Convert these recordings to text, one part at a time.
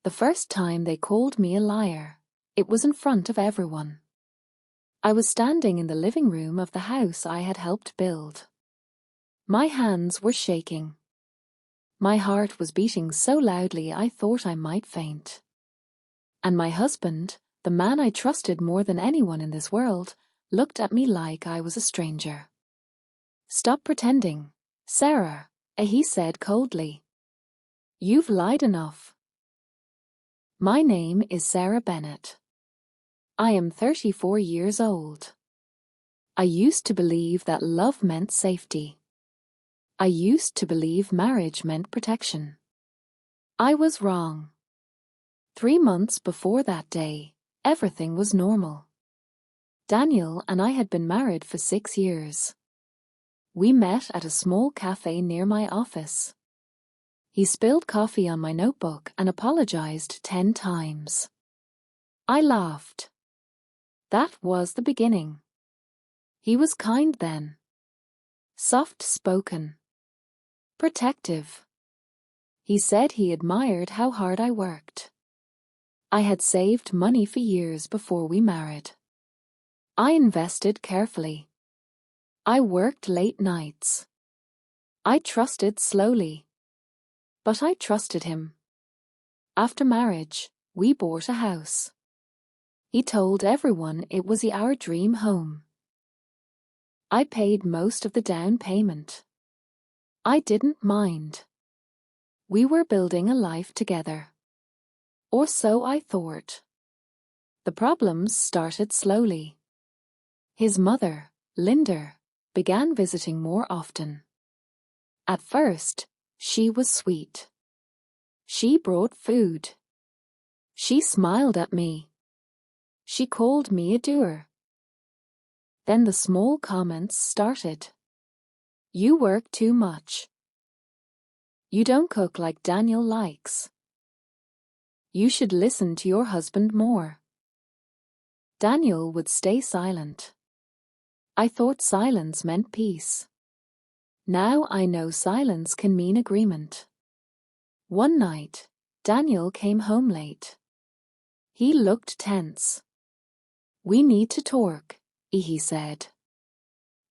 The first time they called me a liar, it was in front of everyone. I was standing in the living room of the house I had helped build. My hands were shaking. My heart was beating so loudly I thought I might faint. And my husband, the man I trusted more than anyone in this world, looked at me like I was a stranger. "Stop pretending, Sarah," he said coldly. "You've lied enough." My name is Sarah Bennett. I am 34 years old. I used to believe that love meant safety. I used to believe marriage meant protection. I was wrong. 3 months before that day, everything was normal. Daniel and I had been married for 6 years. We met at a small cafe near my office. He spilled coffee on my notebook and apologized 10 times. I laughed. That was the beginning. He was kind then. Soft-spoken. Protective. He said he admired how hard I worked. I had saved money for years before we married. I invested carefully. I worked late nights. I trusted slowly. But I trusted him. After marriage, we bought a house. He told everyone it was our dream home. I paid most of the down payment. I didn't mind. We were building a life together. Or so I thought. The problems started slowly. His mother, Linda, began visiting more often. At first, she was sweet. She brought food. She smiled at me. She called me a doer. Then the small comments started. "You work too much. You don't cook like Daniel likes. You should listen to your husband more." Daniel would stay silent. I thought silence meant peace. Now I know silence can mean agreement. One night, Daniel came home late. He looked tense. "We need to talk," he said.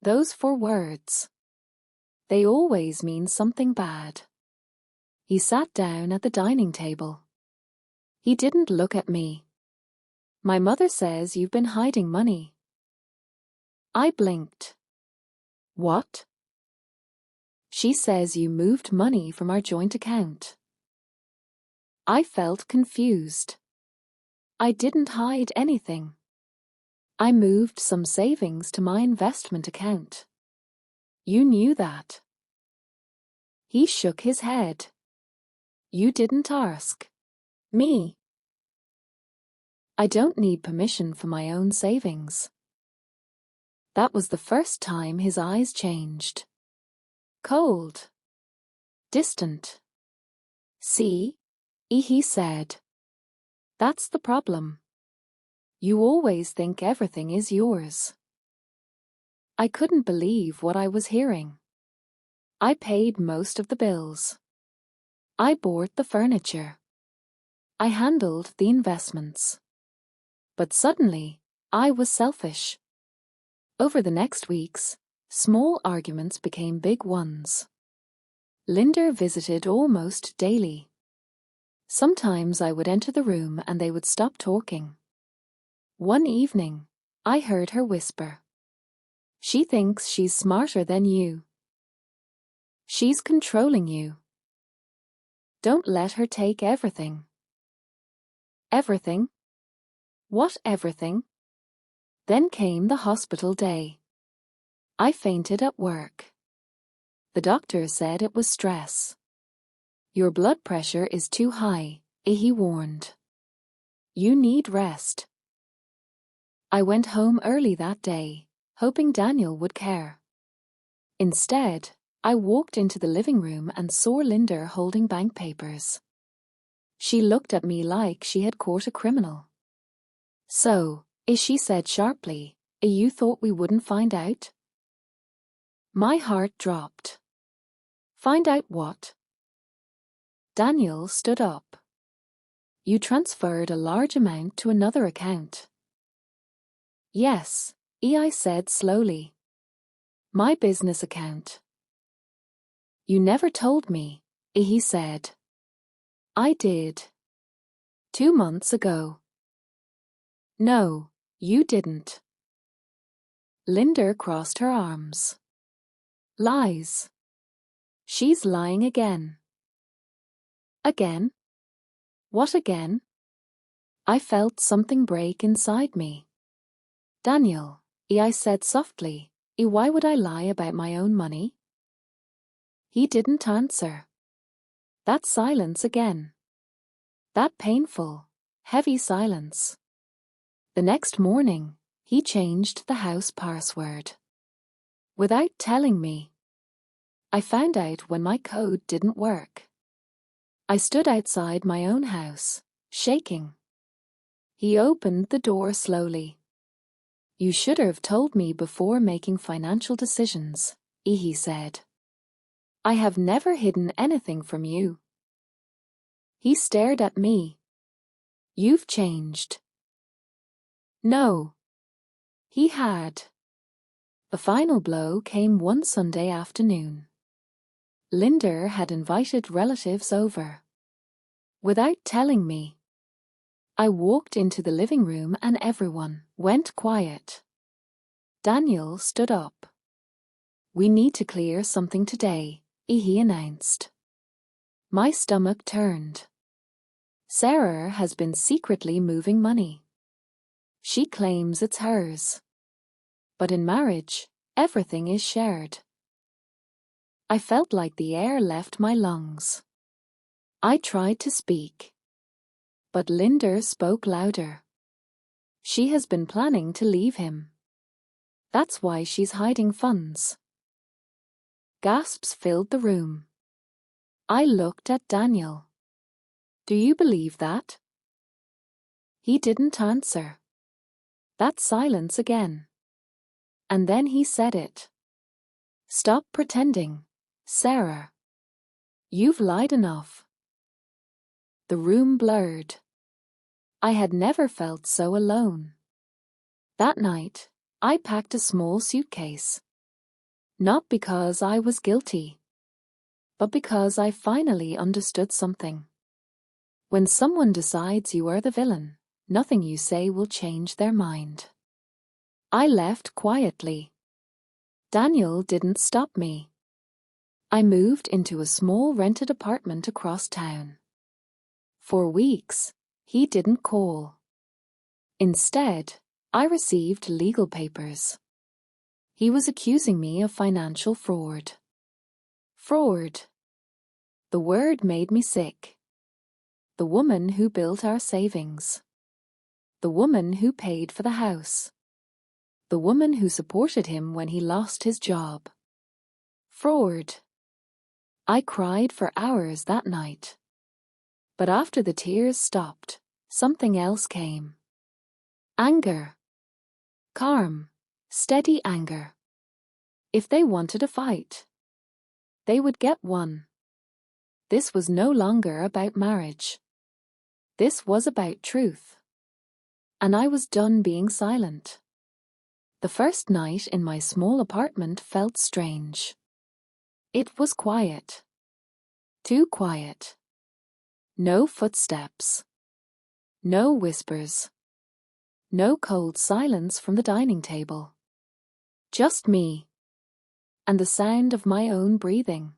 Those 4 words. They always mean something bad. He sat down at the dining table. He didn't look at me. "My mother says you've been hiding money." I blinked. "What?" "She says you moved money from our joint account." I felt confused. I didn't hide anything. I moved some savings to my investment account. You knew that. He shook his head. "You didn't ask me." I don't need permission for my own savings. That was the first time his eyes changed. Cold. Distant. "See?" he said. "That's the problem. You always think everything is yours." I couldn't believe what I was hearing. I paid most of the bills. I bought the furniture. I handled the investments. But suddenly, I was selfish. Over the next weeks, small arguments became big ones. Linda visited almost daily. Sometimes I would enter the room and they would stop talking. One evening, I heard her whisper. "She thinks she's smarter than you. She's controlling you. Don't let her take everything." Everything? What everything? Then came the hospital day. I fainted at work. The doctor said it was stress. "Your blood pressure is too high," he warned. "You need rest." I went home early that day, hoping Daniel would care. Instead, I walked into the living room and saw Linda holding bank papers. She looked at me like she had caught a criminal. "So," she said sharply, "you thought we wouldn't find out?" My heart dropped. "Find out what?" Daniel stood up. You transferred a large amount to another account. Yes, I said slowly. My business account. You never told me, he said. I did. 2 months ago. No, you didn't. Linda crossed her arms. Lies. She's lying again. Again? What again? I felt something break inside me. Daniel, I said softly, why would I lie about my own money? He didn't answer. That silence again. That painful, heavy silence. The next morning, he changed the house password. Without telling me. I found out when my code didn't work. I stood outside my own house, shaking. He opened the door slowly. You should have told me before making financial decisions, he said. I have never hidden anything from you. He stared at me. You've changed. No. He had. The final blow came one Sunday afternoon. Linda had invited relatives over. Without telling me. I walked into the living room and everyone went quiet. Daniel stood up. We need to clear something today, he announced. My stomach turned. Sarah has been secretly moving money. She claims it's hers. But in marriage, everything is shared. I felt like the air left my lungs. I tried to speak. But Linda spoke louder. She has been planning to leave him. That's why she's hiding funds. Gasps filled the room. I looked at Daniel. Do you believe that? He didn't answer. That silence again. And then he said it. Stop pretending, Sarah. You've lied enough. The room blurred. I had never felt so alone. That night, I packed a small suitcase. Not because I was guilty, but because I finally understood something. When someone decides you are the villain, nothing you say will change their mind. I left quietly. Daniel didn't stop me. I moved into a small rented apartment across town. For weeks, he didn't call. Instead, I received legal papers. He was accusing me of financial fraud. Fraud. The word made me sick. The woman who built our savings. The woman who paid for the house. The woman who supported him when he lost his job. Fraud. I cried for hours that night. But after the tears stopped, something else came. Anger. Calm, steady anger. If they wanted a fight, they would get one. This was no longer about marriage. This was about truth. And I was done being silent. The first night in my small apartment felt strange. It was quiet. Too quiet. No footsteps. No whispers. No cold silence from the dining table. Just me. And the sound of my own breathing.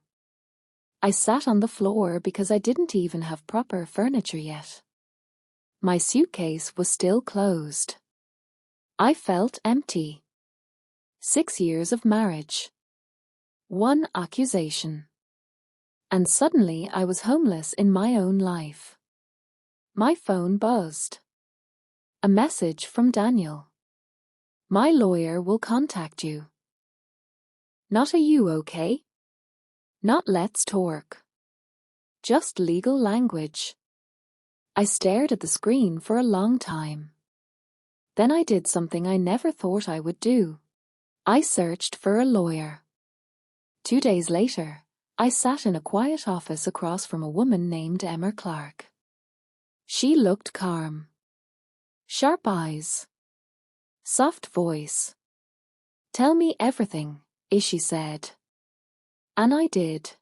I sat on the floor because I didn't even have proper furniture yet. My suitcase was still closed. I felt empty. 6 years of marriage. 1 accusation. And suddenly I was homeless in my own life. My phone buzzed. A message from Daniel. My lawyer will contact you. Not a you okay? Not let's talk. Just legal language. I stared at the screen for a long time. Then I did something I never thought I would do. I searched for a lawyer. 2 days later, I sat in a quiet office across from a woman named Emma Clark. She looked calm. Sharp eyes. Soft voice. "Tell me everything," she said. And I did.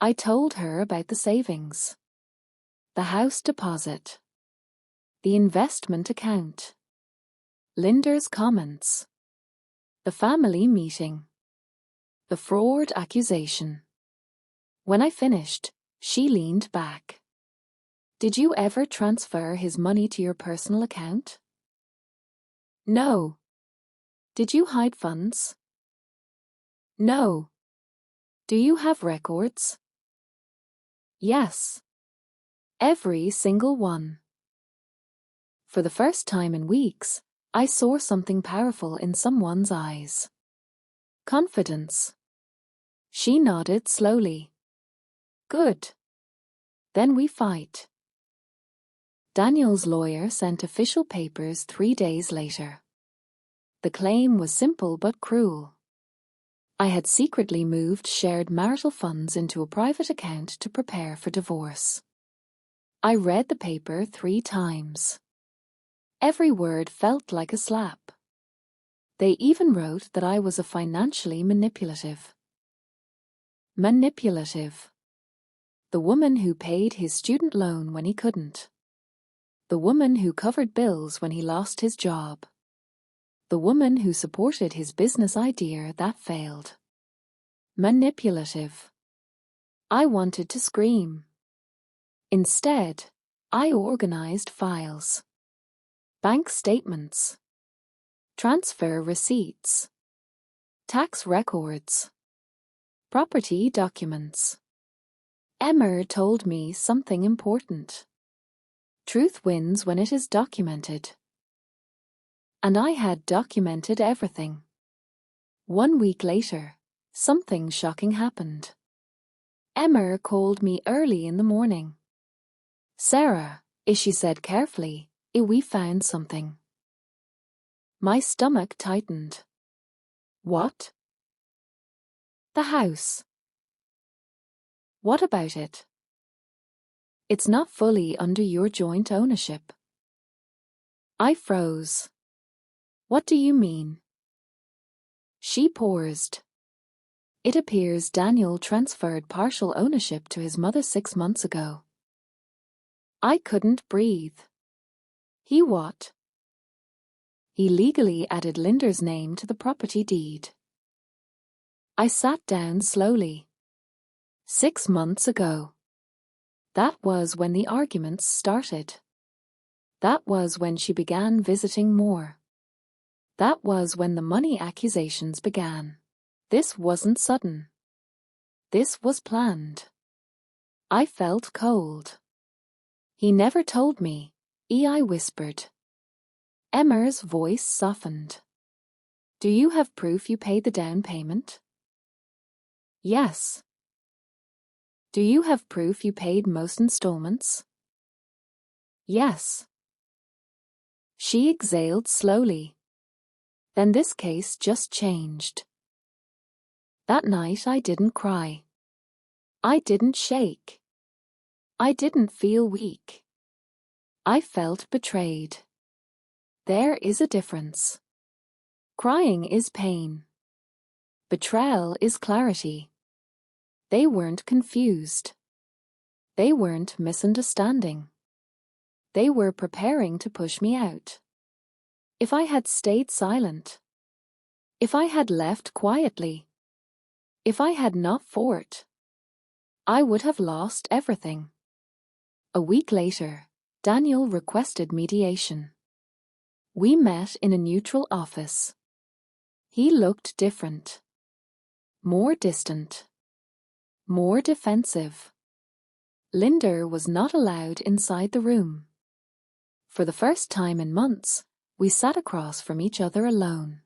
I told her about the savings, the house deposit, the investment account, Linda's comments, the family meeting, the fraud accusation. When I finished, she leaned back. "Did you ever transfer his money to your personal account?" "No." "Did you hide funds?" "No." "Do you have records?" "Yes. Every single one." For the first time in weeks, I saw something powerful in someone's eyes. Confidence. She nodded slowly. "Good. Then we fight." Daniel's lawyer sent official papers 3 days later. The claim was simple but cruel. I had secretly moved shared marital funds into a private account to prepare for divorce. I read the paper 3 times. Every word felt like a slap. They even wrote that I was a financially manipulative. Manipulative. The woman who paid his student loan when he couldn't. The woman who covered bills when he lost his job. The woman who supported his business idea that failed. Manipulative. I wanted to scream. Instead, I organized files. Bank statements. Transfer receipts. Tax records. Property documents. Emmer told me something important. Truth wins when it is documented. And I had documented everything. 1 week later, something shocking happened. Emmer called me early in the morning. "Sarah," she said carefully, "we found something." My stomach tightened. "What?" "The house." "What about it?" "It's not fully under your joint ownership." I froze. "What do you mean?" She paused. "It appears Daniel transferred partial ownership to his mother 6 months ago." I couldn't breathe. "He what?" "He legally added Linda's name to the property deed." I sat down slowly. 6 months ago. That was when the arguments started. That was when she began visiting more. That was when the money accusations began. This wasn't sudden. This was planned. I felt cold. "He never told me," I whispered. Emmer's voice softened. "Do you have proof you paid the down payment?" "Yes." "Do you have proof you paid most installments?" "Yes." She exhaled slowly. Then this case just changed. That night I didn't cry. I didn't shake. I didn't feel weak. I felt betrayed. There is a difference. Crying is pain. Betrayal is clarity. They weren't confused. They weren't misunderstanding. They were preparing to push me out. If I had stayed silent, if I had left quietly, if I had not fought, I would have lost everything. A week later, Daniel requested mediation. We met in a neutral office. He looked different. More distant. More defensive. Linda was not allowed inside the room. For the first time in months, we sat across from each other alone.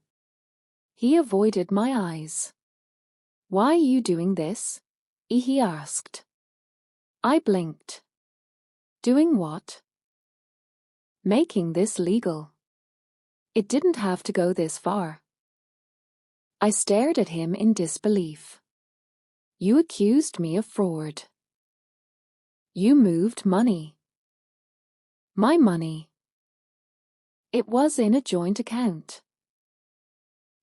He avoided my eyes. "Why are you doing this?" he asked. I blinked. "Doing what?" "Making this legal. It didn't have to go this far." I stared at him in disbelief. "You accused me of fraud. You moved money. My money. It was in a joint account.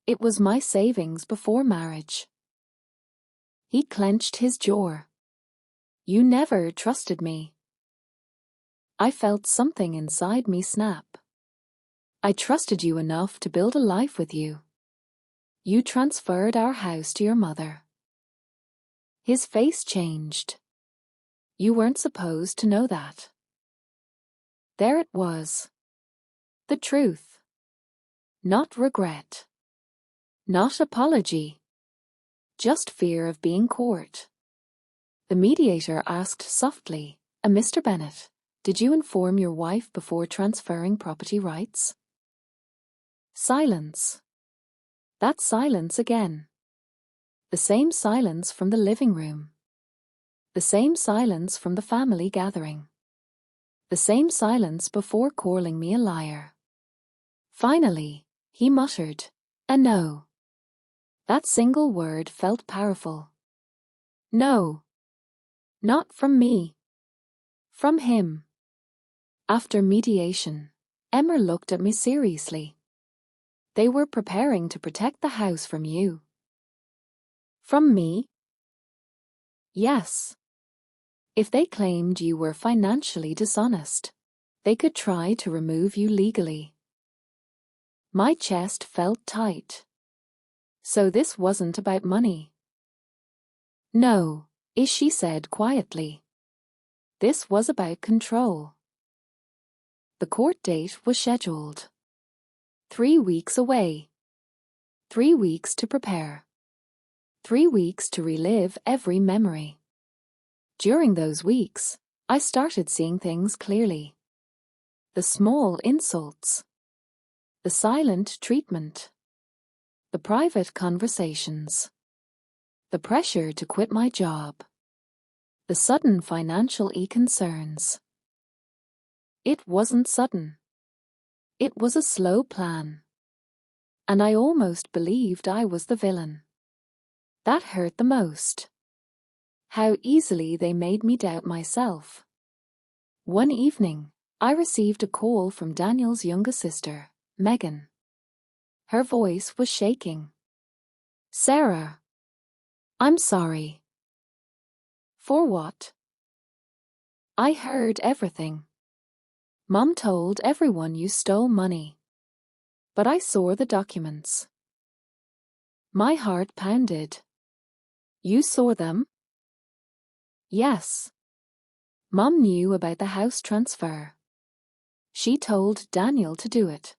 It was my savings before marriage. He clenched his jaw. You never trusted me. I felt something inside me snap. I trusted you enough to build a life with you. You transferred our house to your mother. His face changed. You weren't supposed to know that. There it was. The truth. Not regret. Not apology. Just fear of being caught. The mediator asked softly, Mr. Bennett, did you inform your wife before transferring property rights? Silence. That silence again. The same silence from the living room. The same silence from the family gathering. The same silence before calling me a liar. Finally, he muttered, a no. That single word felt powerful. No. Not from me. From him. After mediation, Emma looked at me seriously. They were preparing to protect the house from you. From me? Yes. If they claimed you were financially dishonest, they could try to remove you legally. My chest felt tight. So this wasn't about money. No, she said quietly. This was about control. The court date was scheduled. 3 weeks away. 3 weeks to prepare. 3 weeks to relive every memory. During those weeks, I started seeing things clearly. The small insults. The silent treatment. The private conversations. The pressure to quit my job. The sudden financial concerns. It wasn't sudden. It was a slow plan. And I almost believed I was the villain. That hurt the most. How easily they made me doubt myself. One evening, I received a call from Daniel's younger sister, Megan. Her voice was shaking. Sarah. I'm sorry. For what? I heard everything. Mom told everyone you stole money. But I saw the documents. My heart pounded. You saw them? Yes. Mom knew about the house transfer. She told Daniel to do it.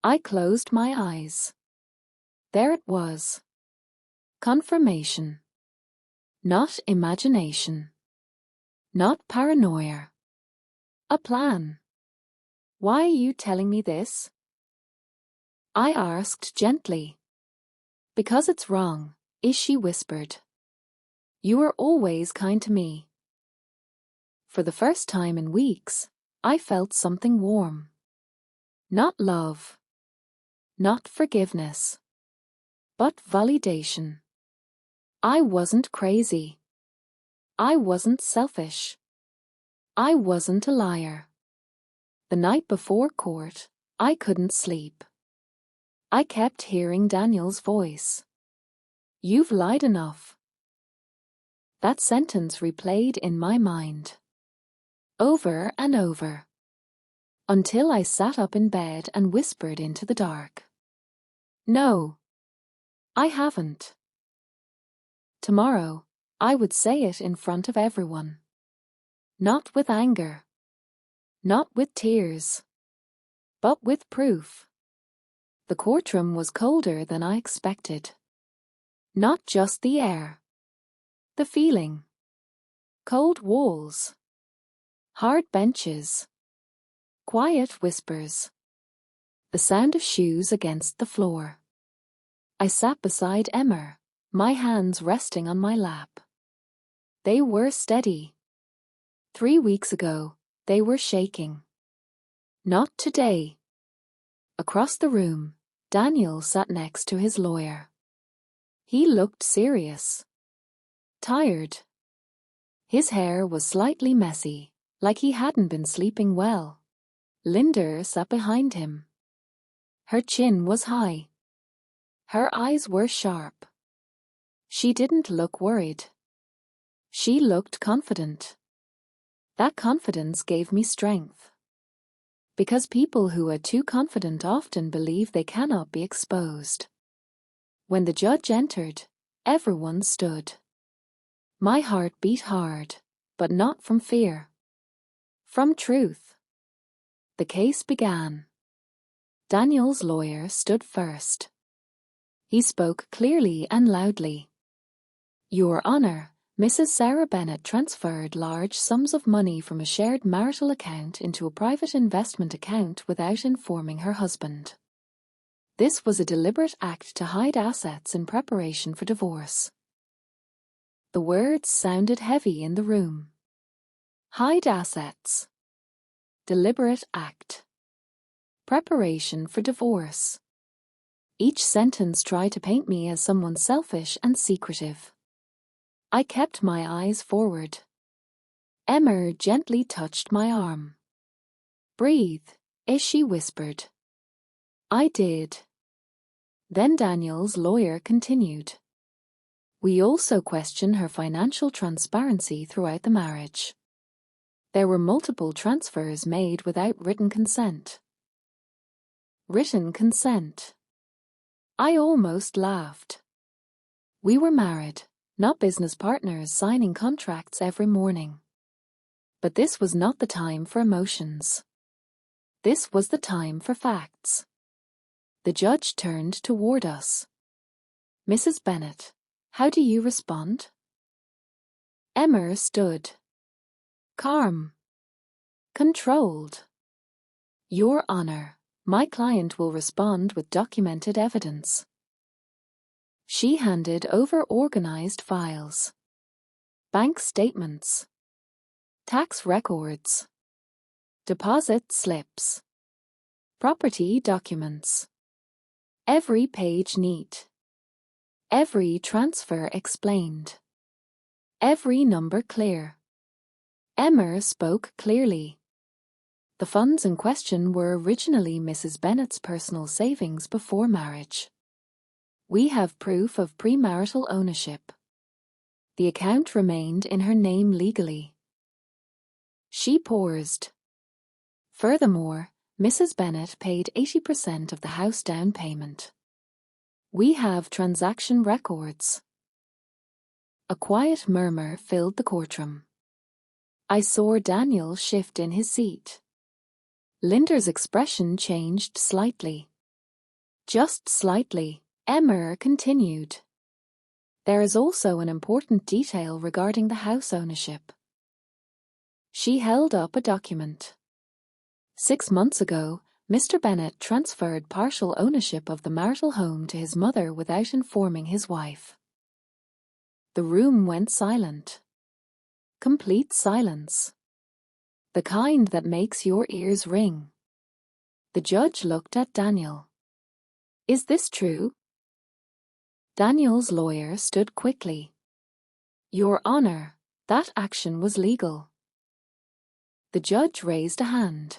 I closed my eyes. There it was. Confirmation. Not imagination. Not paranoia. A plan. Why are you telling me this? I asked gently. Because it's wrong, she whispered. You were always kind to me. For the first time in weeks, I felt something warm. Not love. Not forgiveness. But validation. I wasn't crazy. I wasn't selfish. I wasn't a liar. The night before court, I couldn't sleep. I kept hearing Daniel's voice. You've lied enough. That sentence replayed in my mind. Over and over. Until I sat up in bed and whispered into the dark. No. I haven't. Tomorrow, I would say it in front of everyone. Not with anger. Not with tears. But with proof. The courtroom was colder than I expected. Not just the air. The feeling. Cold walls. Hard benches. Quiet whispers. The sound of shoes against the floor. I sat beside Emma, my hands resting on my lap. They were steady. 3 weeks ago, they were shaking. Not today. Across the room, Daniel sat next to his lawyer. He looked serious. Tired. His hair was slightly messy, like he hadn't been sleeping well. Linda sat behind him. Her chin was high. Her eyes were sharp. She didn't look worried. She looked confident. That confidence gave me strength. Because people who are too confident often believe they cannot be exposed. When the judge entered, everyone stood. My heart beat hard, but not from fear. From truth. The case began. Daniel's lawyer stood first. He spoke clearly and loudly. Your Honor, Mrs. Sarah Bennett transferred large sums of money from a shared marital account into a private investment account without informing her husband. This was a deliberate act to hide assets in preparation for divorce. The words sounded heavy in the room. Hide assets. Deliberate act. Preparation for divorce. Each sentence tried to paint me as someone selfish and secretive. I kept my eyes forward. Emma gently touched my arm. Breathe, she whispered. I did. Then Daniel's lawyer continued. We also question her financial transparency throughout the marriage. There were multiple transfers made without written consent. Written consent. I almost laughed. We were married, not business partners signing contracts every morning. But this was not the time for emotions. This was the time for facts. The judge turned toward us. Mrs. Bennett, how do you respond? Emma stood. Calm. Controlled. Your Honor, my client will respond with documented evidence. She handed over organized files. Bank statements. Tax records. Deposit slips. Property documents. Every page neat. Every transfer explained. Every number clear. Emma spoke clearly. The funds in question were originally Mrs. Bennett's personal savings before marriage. We have proof of premarital ownership. The account remained in her name legally. She paused. Furthermore, Mrs. Bennett paid 80% of the house down payment. We have transaction records. A quiet murmur filled the courtroom. I saw Daniel shift in his seat. Linda's expression changed slightly. Just slightly. Emma continued. There is also an important detail regarding the house ownership. She held up a document. 6 months ago, Mr. Bennett transferred partial ownership of the marital home to his mother without informing his wife. The room went silent. Complete silence. The kind that makes your ears ring. The judge looked at Daniel. Is this true? Daniel's lawyer stood quickly. Your Honor, that action was legal. The judge raised a hand.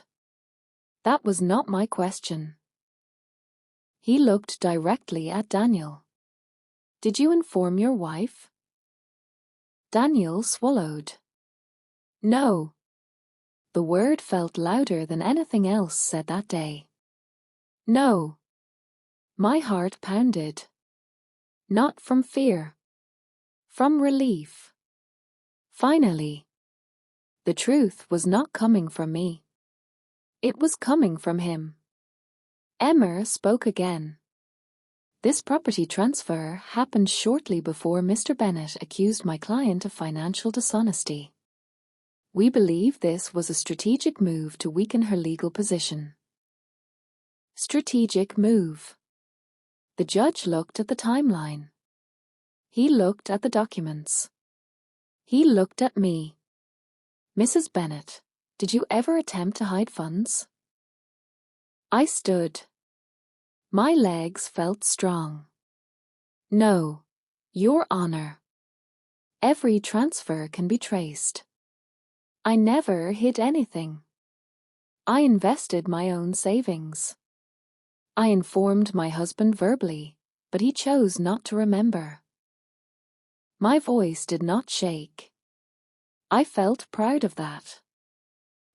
That was not my question. He looked directly at Daniel. Did you inform your wife? Daniel swallowed. No. The word felt louder than anything else said that day. No. My heart pounded. Not from fear. From relief. Finally. The truth was not coming from me. It was coming from him. Emma spoke again. This property transfer happened shortly before Mr. Bennett accused my client of financial dishonesty. We believe this was a strategic move to weaken her legal position. Strategic move. The judge looked at the timeline. He looked at the documents. He looked at me. Mrs. Bennett, did you ever attempt to hide funds? I stood. My legs felt strong. No, Your Honor. Every transfer can be traced. I never hid anything. I invested my own savings. I informed my husband verbally, but he chose not to remember. My voice did not shake. I felt proud of that.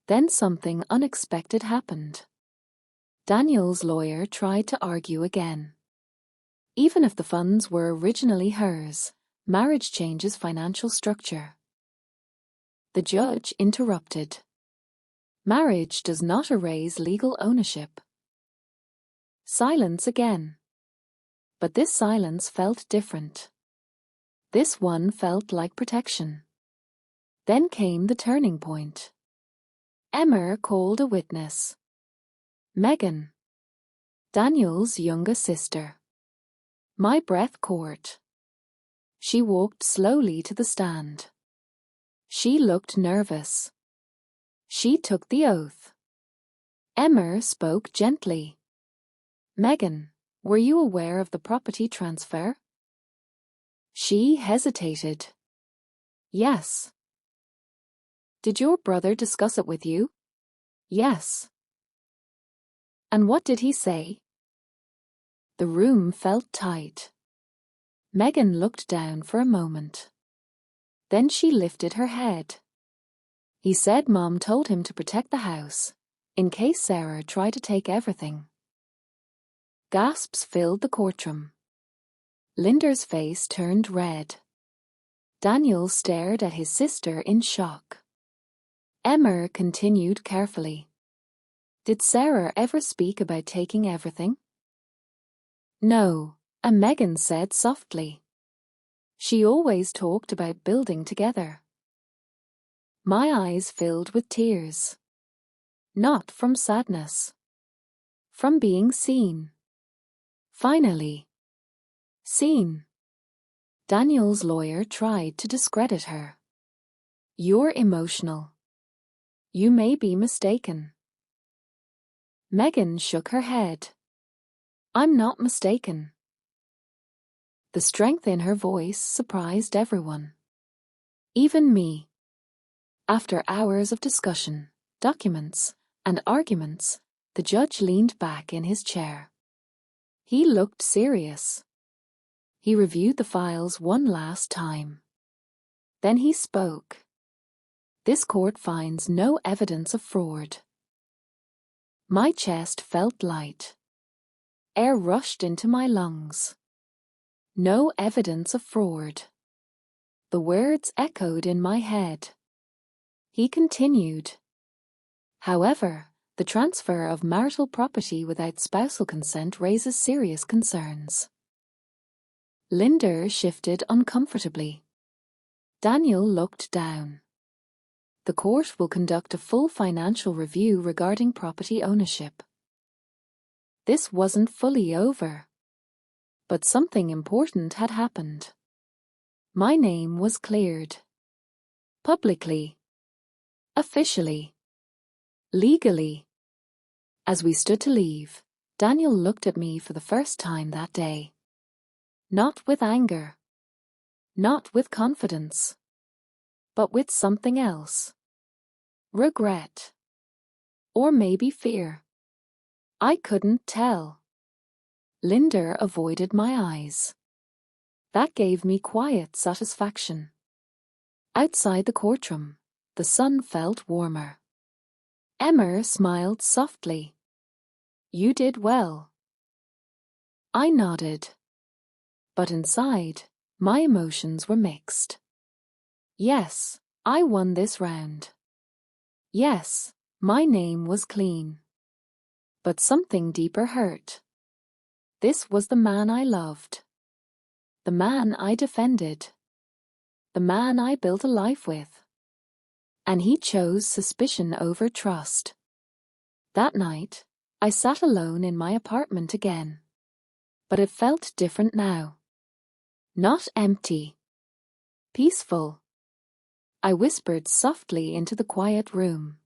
Then something unexpected happened. Daniel's lawyer tried to argue again. Even if the funds were originally hers, marriage changes financial structure. The judge interrupted. Marriage does not erase legal ownership. Silence again. But this silence felt different. This one felt like protection. Then came the turning point. Emma called a witness. Megan, Daniel's younger sister. My breath caught. She walked slowly to the stand. She looked nervous. She took the oath. Emma spoke gently. Megan, were you aware of the property transfer? She hesitated. Yes. Did your brother discuss it with you? Yes. And what did he say? The room felt tight. Megan looked down for a moment. Then she lifted her head. He said Mom told him to protect the house, in case Sarah tried to take everything. Gasps filled the courtroom. Linda's face turned red. Daniel stared at his sister in shock. Emma continued carefully. Did Sarah ever speak about taking everything? No, and Megan said softly. She always talked about building together. My eyes filled with tears. Not from sadness. From being seen. Finally. Seen. Daniel's lawyer tried to discredit her. You're emotional. You may be mistaken. Megan shook her head. I'm not mistaken. The strength in her voice surprised everyone. Even me. After hours of discussion, documents, and arguments, the judge leaned back in his chair. He looked serious. He reviewed the files one last time. Then he spoke. This court finds no evidence of fraud. My chest felt light. Air rushed into my lungs. No evidence of fraud. The words echoed in my head. He continued. However, the transfer of marital property without spousal consent raises serious concerns. Linda shifted uncomfortably. Daniel looked down. The court will conduct a full financial review regarding property ownership. This wasn't fully over. But something important had happened. My name was cleared. Publicly. Officially. Legally. As we stood to leave, Daniel looked at me for the first time that day. Not with anger. Not with confidence. But with something else. Regret. Or maybe fear. I couldn't tell. Linda avoided my eyes. That gave me quiet satisfaction. Outside the courtroom, the sun felt warmer. Emma smiled softly. You did well. I nodded. But inside, my emotions were mixed. Yes, I won this round. Yes, my name was clean. But something deeper hurt. This was the man I loved. The man I defended. The man I built a life with. And he chose suspicion over trust. That night, I sat alone in my apartment again. But it felt different now. Not empty. Peaceful. I whispered softly into the quiet room.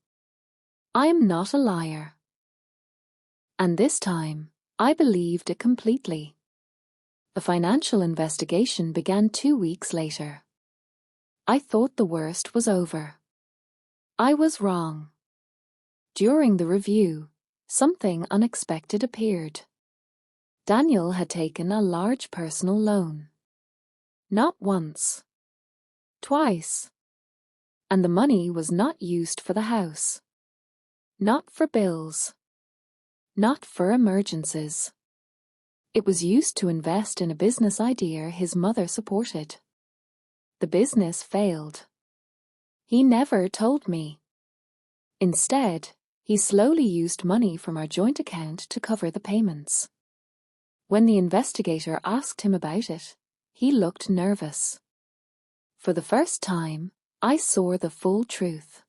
I am not a liar. And this time, I believed it completely. The financial investigation began 2 weeks later. I thought the worst was over. I was wrong. During the review, something unexpected appeared. Daniel had taken a large personal loan. Not once. Twice. And the money was not used for the house. Not for bills. Not for emergencies. It was used to invest in a business idea his mother supported. The business failed. He never told me. Instead, he slowly used money from our joint account to cover the payments. When the investigator asked him about it, he looked nervous. For the first time, I saw the full truth.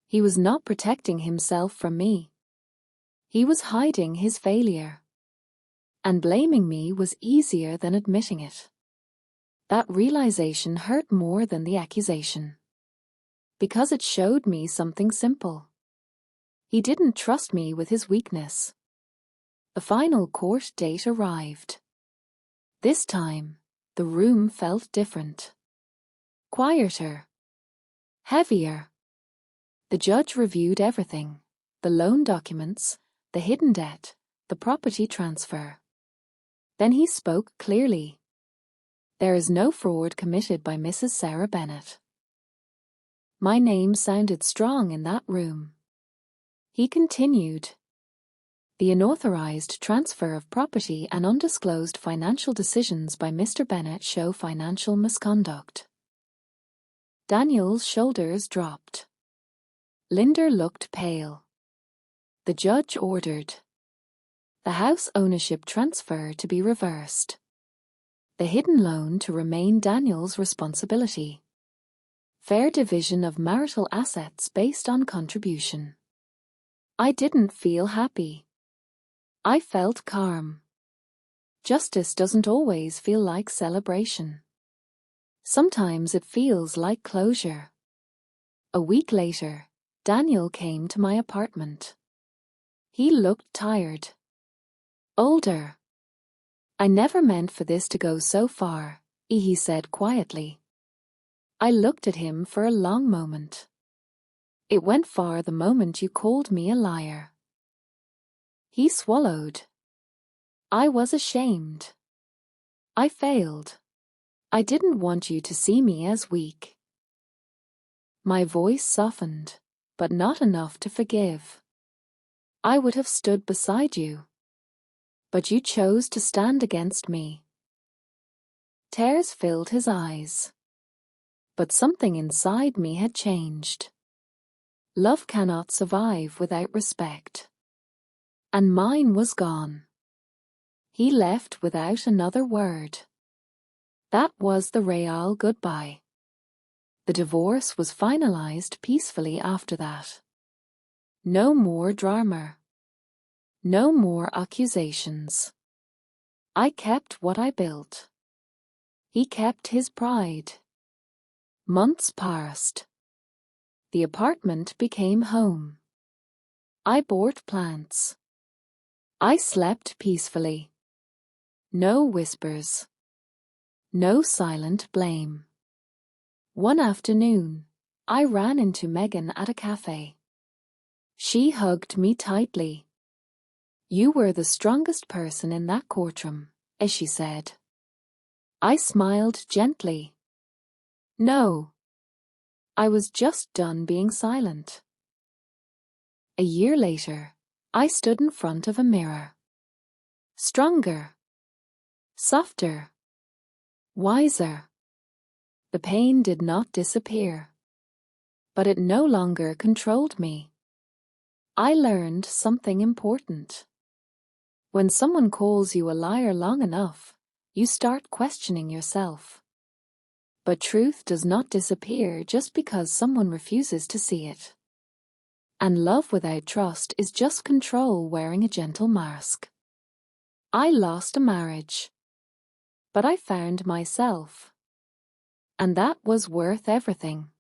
He was not protecting himself from me. He was hiding his failure. And blaming me was easier than admitting it. That realization hurt more than the accusation. Because it showed me something simple. He didn't trust me with his weakness. The final court date arrived. This time, the room felt different. Quieter. Heavier. The judge reviewed everything: the loan documents, the hidden debt, the property transfer. Then he spoke clearly. There is no fraud committed by Mrs. Sarah Bennett. My name sounded strong in that room. He continued. The unauthorized transfer of property and undisclosed financial decisions by Mr. Bennett show financial misconduct. Daniel's shoulders dropped. Linda looked pale. The judge ordered the house ownership transfer to be reversed. The hidden loan to remain Daniel's responsibility. Fair division of marital assets based on contribution. I didn't feel happy. I felt calm. Justice doesn't always feel like celebration. Sometimes it feels like closure. A week later, Daniel came to my apartment. He looked tired. Older. I never meant for this to go so far, he said quietly. I looked at him for a long moment. It went far the moment you called me a liar. He swallowed. I was ashamed. I failed. I didn't want you to see me as weak. My voice softened, but not enough to forgive. I would have stood beside you. But you chose to stand against me. Tears filled his eyes. But something inside me had changed. Love cannot survive without respect. And mine was gone. He left without another word. That was the real goodbye. The divorce was finalized peacefully after that. No more drama. No more accusations. I kept what I built. He kept his pride. Months passed. The apartment became home. I bought plants. I slept peacefully. No whispers. No silent blame. One afternoon, I ran into Megan at a cafe. She hugged me tightly. You were the strongest person in that courtroom, as she said. I smiled gently. No. I was just done being silent. A year later, I stood in front of a mirror. Stronger. Softer. Wiser. The pain did not disappear. But it no longer controlled me. I learned something important. When someone calls you a liar long enough, you start questioning yourself. But truth does not disappear just because someone refuses to see it. And love without trust is just control wearing a gentle mask. I lost a marriage. But I found myself. And that was worth everything.